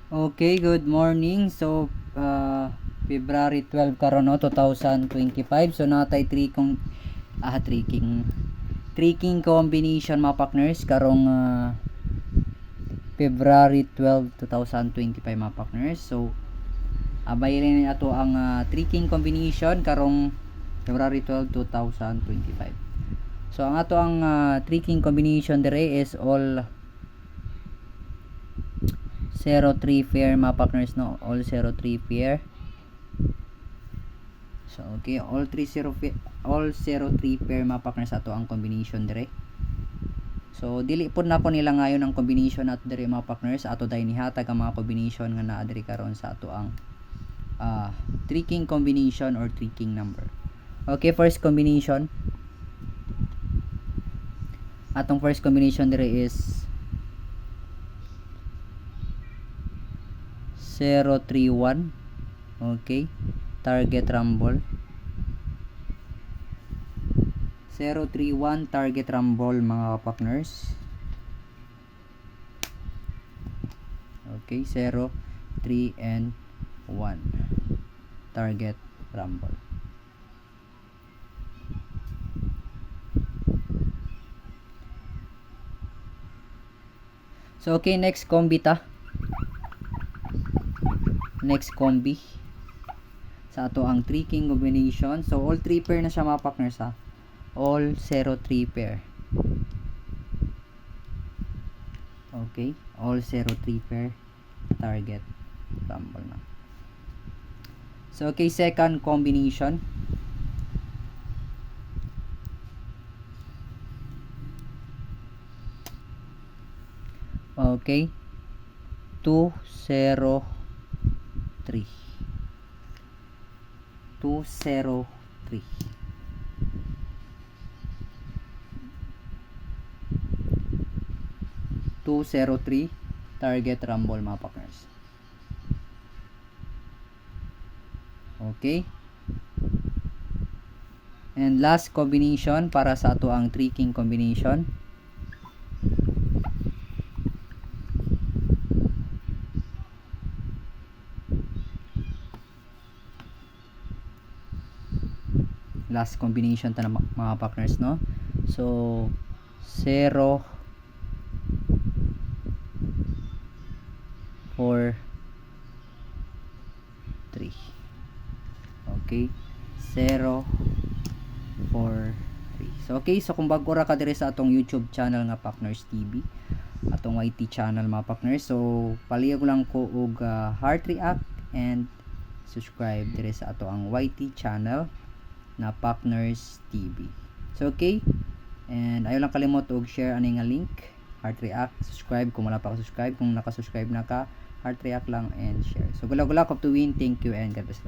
Okay, good morning. So, February 12 karon no 2025. So natay tricking combination mga partners karong February 12, 2025 mga partners. So abay rin ato ang tricking combination karong February 12, 2025. So ang ato ang tricking combination dire is all 03 pair mga partners no, all 03 pair. So okay, all 03 pair mga partners ato ang combination dire. So dili pud na po nila ngayon ang combination at dire mga partners, ato dai nihatag ang mga combination nga naa diri karon sa ato ang tricking combination or tricking number. Okay, first combination. Atong first combination dire is 031. Okay, target rumble 031 target rumble mga partners. Okay, 0, 3 and 1 target rumble. So okay, next combi sa ato ang tricking combination. So all 3 pair na siya mga partners ha. All 03 pair. Okay, all 03 pair target rumble na. So okay, second combination. Okay, 203 203 target rumble mga partners. Okay, and last combination para sa ato ang tricking combination. Last combination ta na mga partners no. So 0 4 3. Okay, 0 4 3. So okay, so kung bago ra ka dire sa atong YouTube channel nga Partners TV, atong YT channel mga partners, so palihog lang ko og heart react and subscribe dire sa ato ang YT channel na Partners TV. So okay, and ayaw lang kalimot og share ani nga link, heart react, subscribe kung wala pa ka subscribe, kung naka-subscribe na ka, heart react lang and share. So gula-gula ko to win. Thank you and God bless.